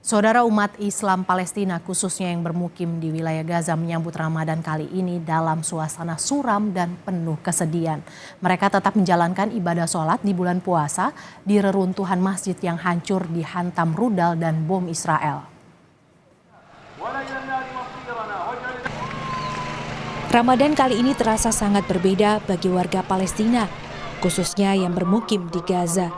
Saudara, umat Islam Palestina khususnya yang bermukim di wilayah Gaza menyambut Ramadan kali ini dalam suasana suram dan penuh kesedihan. Mereka tetap menjalankan ibadah sholat di bulan puasa di reruntuhan masjid yang hancur dihantam rudal dan bom Israel. Ramadan kali ini terasa sangat berbeda bagi warga Palestina, khususnya yang bermukim di Gaza.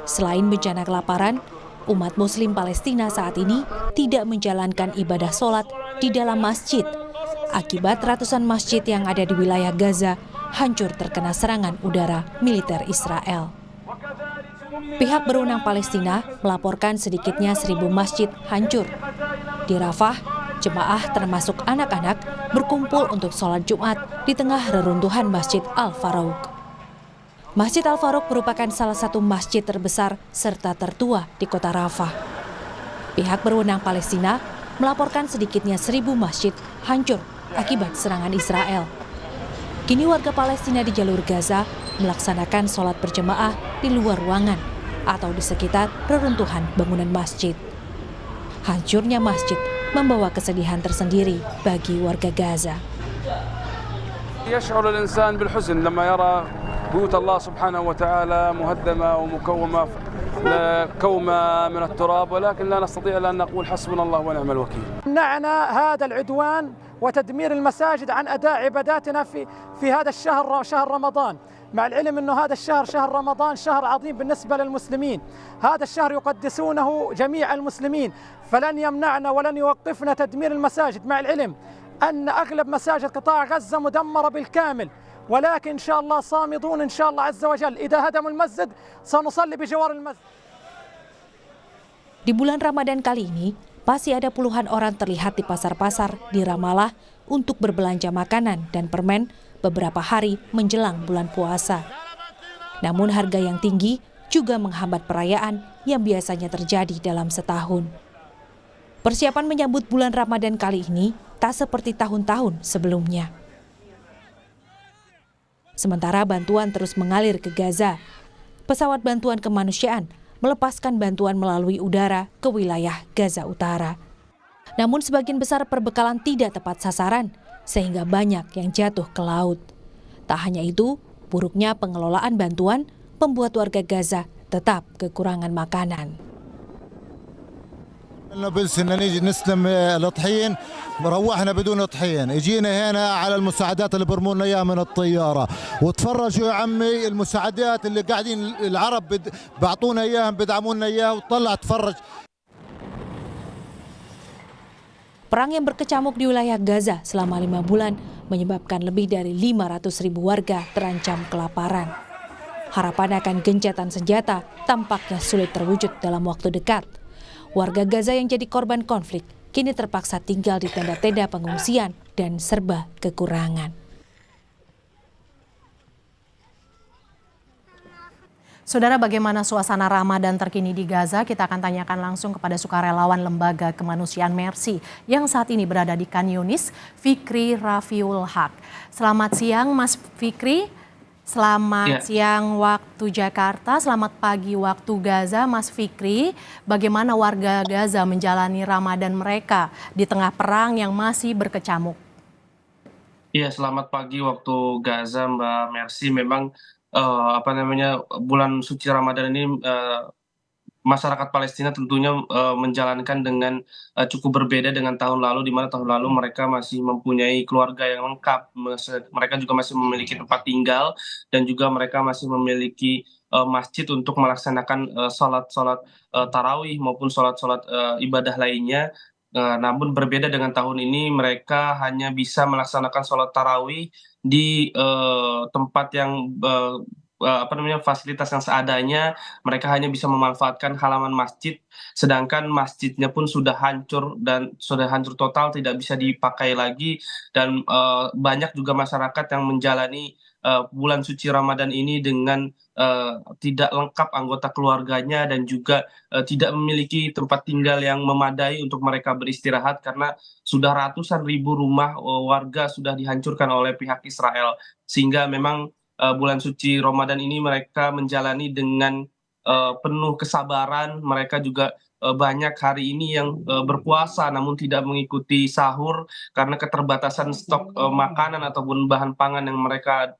Selain bencana kelaparan, umat Muslim Palestina saat ini tidak menjalankan ibadah sholat di dalam masjid akibat ratusan masjid yang ada di wilayah Gaza hancur terkena serangan udara militer Israel. Pihak berwenang Palestina melaporkan sedikitnya 1.000 masjid hancur. Di Rafah, jemaah termasuk anak-anak berkumpul untuk sholat Jumat di tengah reruntuhan Masjid Al-Farouq. Masjid Al-Farouq merupakan salah satu masjid terbesar serta tertua di kota Rafah. Pihak berwenang Palestina melaporkan sedikitnya 1.000 masjid hancur akibat serangan Israel. Kini warga Palestina di jalur Gaza melaksanakan sholat berjemaah di luar ruangan atau di sekitar reruntuhan bangunan masjid. Hancurnya masjid membawa kesedihan tersendiri bagi warga Gaza. يشعر الإنسان بالحزن لما يرى بيوت الله سبحانه وتعالى مهدمة ومكومة كومة من التراب، ولكن لا نستطيع أن نقول حسبنا الله ونعم الوكيل. منعنا هذا العدوان وتدمير المساجد عن أداء عباداتنا في هذا الشهر، شهر رمضان، مع العلم أنه هذا الشهر شهر رمضان شهر عظيم بالنسبة للمسلمين. هذا الشهر يقدسونه جميع المسلمين، فلن يمنعنا ولن يوقفنا تدمير المساجد، مع العلم أن أغلب مساجد قطاع غزة مدمرة بالكامل، ولكن إن شاء الله صامدون إن شاء الله عز وجل. إذا هدموا المسجد سنصلي بجوار المسجد. Di bulan Ramadan kali ini, masih ada puluhan orang terlihat di pasar-pasar di Ramallah untuk berbelanja makanan dan permen beberapa hari menjelang bulan puasa. Namun harga yang tinggi juga menghambat perayaan yang biasanya terjadi dalam setahun. Persiapan menyambut bulan Ramadan kali ini tak seperti tahun-tahun sebelumnya. Sementara bantuan terus mengalir ke Gaza, pesawat bantuan kemanusiaan melepaskan bantuan melalui udara ke wilayah Gaza Utara. Namun sebagian besar perbekalan tidak tepat sasaran, sehingga banyak yang jatuh ke laut. Tak hanya itu, buruknya pengelolaan bantuan membuat warga Gaza tetap kekurangan makanan. بس إن نيجي نستلم الطحين روحنا بدون طحين، اجينا هنا على المساعدات اللي برمونا اياها من الطياره، وتفرجوا يا عمي المساعدات اللي قاعدين العرب بعطونا اياها بدعمونا اياها، وطلع تفرج. Perang yang berkecamuk di wilayah Gaza selama 5 bulan menyebabkan lebih dari 500.000 warga terancam kelaparan. Harapan akan gencatan senjata tampaknya sulit terwujud dalam waktu dekat. Warga Gaza yang jadi korban konflik kini terpaksa tinggal di tenda-tenda pengungsian dan serba kekurangan. Saudara, bagaimana suasana Ramadan terkini di Gaza? Kita akan tanyakan langsung kepada sukarelawan Lembaga Kemanusiaan Mercy yang saat ini berada di Khan Yunis, Fikri Rafiul Haq. Selamat siang Mas Fikri. Selamat siang waktu Jakarta, selamat pagi waktu Gaza, Mas Fikri. Bagaimana warga Gaza menjalani Ramadan mereka di tengah perang yang masih berkecamuk? Iya, selamat pagi waktu Gaza, Mbak Mercy. Memang bulan suci Ramadan ini masyarakat Palestina tentunya menjalankan dengan cukup berbeda dengan tahun lalu, di mana tahun lalu mereka masih mempunyai keluarga yang lengkap, mereka juga masih memiliki tempat tinggal, dan juga mereka masih memiliki masjid untuk melaksanakan sholat tarawih maupun sholat ibadah lainnya. Namun berbeda dengan tahun ini, mereka hanya bisa melaksanakan sholat tarawih di tempat yang fasilitas yang seadanya. Mereka hanya bisa memanfaatkan halaman masjid, sedangkan masjidnya pun sudah hancur dan sudah hancur total, tidak bisa dipakai lagi. Dan banyak juga masyarakat yang menjalani bulan suci Ramadan ini dengan tidak lengkap anggota keluarganya, dan juga tidak memiliki tempat tinggal yang memadai untuk mereka beristirahat, karena sudah ratusan ribu rumah warga sudah dihancurkan oleh pihak Israel. Sehingga memang bulan suci Ramadan ini mereka menjalani dengan penuh kesabaran. Mereka juga banyak hari ini yang berpuasa namun tidak mengikuti sahur karena keterbatasan stok makanan ataupun bahan pangan yang mereka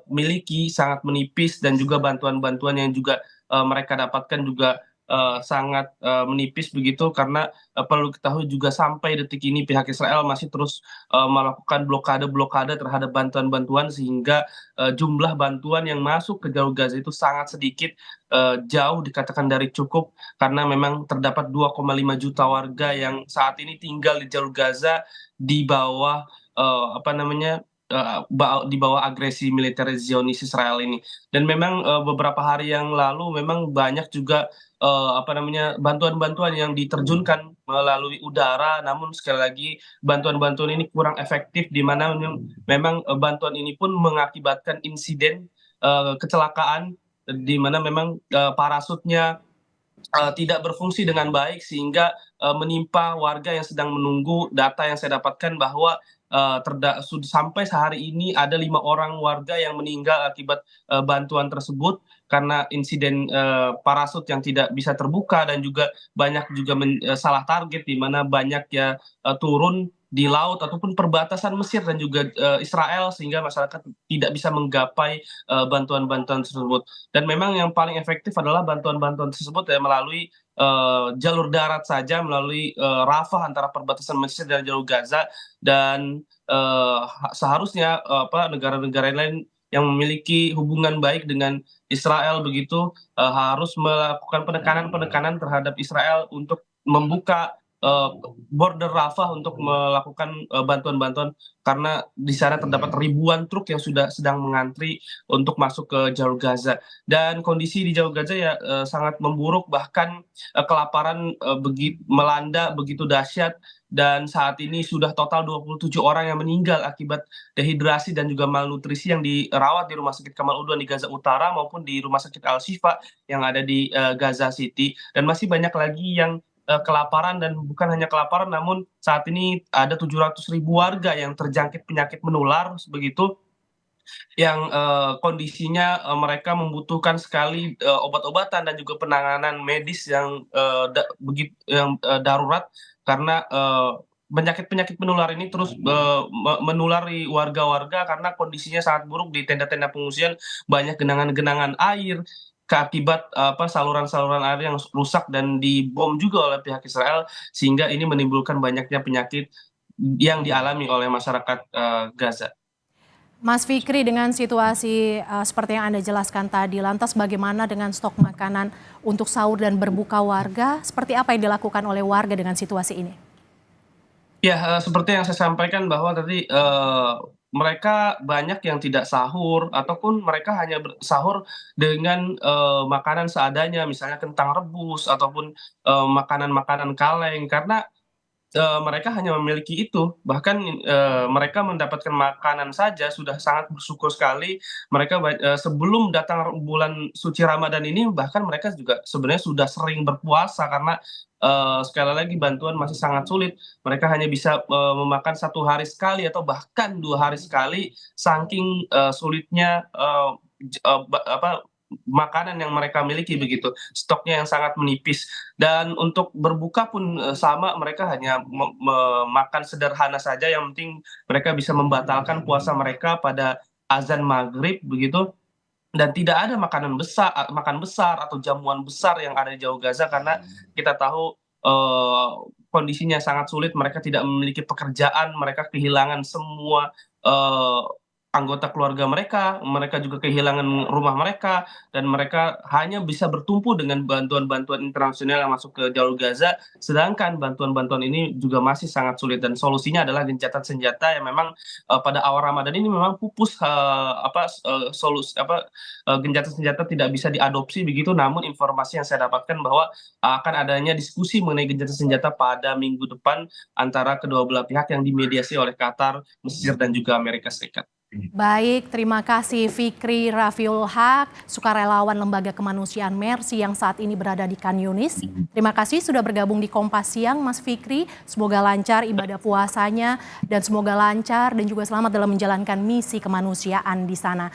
miliki sangat menipis, dan juga bantuan-bantuan yang juga mereka dapatkan juga sangat menipis begitu, karena perlu ketahui juga sampai detik ini pihak Israel masih terus melakukan blokade-blokade terhadap bantuan-bantuan, sehingga jumlah bantuan yang masuk ke jalur Gaza itu sangat sedikit, jauh dikatakan dari cukup, karena memang terdapat 2,5 juta warga yang saat ini tinggal di jalur Gaza di bawah apa namanya di bawah agresi militer Zionis Israel ini. Dan memang beberapa hari yang lalu memang banyak juga apa namanya bantuan-bantuan yang diterjunkan melalui udara, namun sekali lagi bantuan-bantuan ini kurang efektif, di mana memang bantuan ini pun mengakibatkan insiden kecelakaan, di mana memang parasutnya tidak berfungsi dengan baik, sehingga menimpa warga yang sedang menunggu. Data yang saya dapatkan bahwa sampai sehari ini ada 5 orang warga yang meninggal akibat bantuan tersebut karena insiden parasut yang tidak bisa terbuka, dan juga banyak juga salah target, di mana banyak ya turun di laut ataupun perbatasan Mesir dan juga Israel, sehingga masyarakat tidak bisa menggapai bantuan-bantuan tersebut. Dan memang yang paling efektif adalah bantuan-bantuan tersebut ya melalui jalur darat saja, melalui Rafah antara perbatasan Mesir dan jalur Gaza. Dan seharusnya negara-negara lain yang memiliki hubungan baik dengan Israel begitu harus melakukan penekanan-penekanan terhadap Israel untuk membuka border Rafah untuk melakukan bantuan-bantuan, karena di sana terdapat ribuan truk yang sudah sedang mengantri untuk masuk ke jalur Gaza. Dan kondisi di jalur Gaza ya sangat memburuk, bahkan kelaparan melanda begitu dahsyat, dan saat ini sudah total 27 orang yang meninggal akibat dehidrasi dan juga malnutrisi yang dirawat di Rumah Sakit Kamal Udwan di Gaza Utara maupun di Rumah Sakit Al-Shifa yang ada di Gaza City. Dan masih banyak lagi yang kelaparan, dan bukan hanya kelaparan, namun saat ini ada 700.000 warga yang terjangkit penyakit menular begitu, yang kondisinya mereka membutuhkan sekali obat-obatan dan juga penanganan medis yang darurat, karena penyakit-penyakit menular ini terus menulari warga-warga karena kondisinya sangat buruk. Di tenda-tenda pengungsian banyak genangan-genangan air akibat saluran-saluran air yang rusak dan dibom juga oleh pihak Israel, sehingga ini menimbulkan banyaknya penyakit yang dialami oleh masyarakat Gaza. Mas Fikri, dengan situasi seperti yang Anda jelaskan tadi, lantas bagaimana dengan stok makanan untuk sahur dan berbuka warga? Seperti apa yang dilakukan oleh warga dengan situasi ini? Ya, seperti yang saya sampaikan bahwa tadi mereka banyak yang tidak sahur, ataupun mereka hanya sahur dengan makanan seadanya, misalnya kentang rebus ataupun makanan-makanan kaleng, karena mereka hanya memiliki itu. Bahkan mereka mendapatkan makanan saja sudah sangat bersyukur sekali. Mereka sebelum datang bulan suci Ramadan ini, bahkan mereka juga sebenarnya sudah sering berpuasa, karena sekali lagi bantuan masih sangat sulit. Mereka hanya bisa memakan 1 hari sekali atau bahkan 2 hari sekali, saking sulitnya makanan yang mereka miliki begitu, stoknya yang sangat menipis. Dan untuk berbuka pun sama, mereka hanya makan sederhana saja, yang penting mereka bisa membatalkan puasa mereka pada azan maghrib begitu. Dan tidak ada makan besar atau jamuan besar yang ada di jalur Gaza, karena kita tahu kondisinya sangat sulit. Mereka tidak memiliki pekerjaan, mereka kehilangan semua anggota keluarga mereka juga kehilangan rumah mereka, dan mereka hanya bisa bertumpu dengan bantuan-bantuan internasional yang masuk ke jalur Gaza, sedangkan bantuan-bantuan ini juga masih sangat sulit. Dan solusinya adalah gencatan senjata, yang memang pada awal Ramadan ini memang pupus gencatan senjata tidak bisa diadopsi begitu, namun informasi yang saya dapatkan bahwa akan adanya diskusi mengenai gencatan senjata pada minggu depan antara kedua belah pihak yang dimediasi oleh Qatar, Mesir, dan juga Amerika Serikat. Baik, terima kasih Fikri Rafiul Haq, sukarelawan Lembaga Kemanusiaan Mercy yang saat ini berada di Khan Yunis. Terima kasih sudah bergabung di Kompas Siang, Mas Fikri. Semoga lancar ibadah puasanya, dan semoga lancar dan juga selamat dalam menjalankan misi kemanusiaan di sana.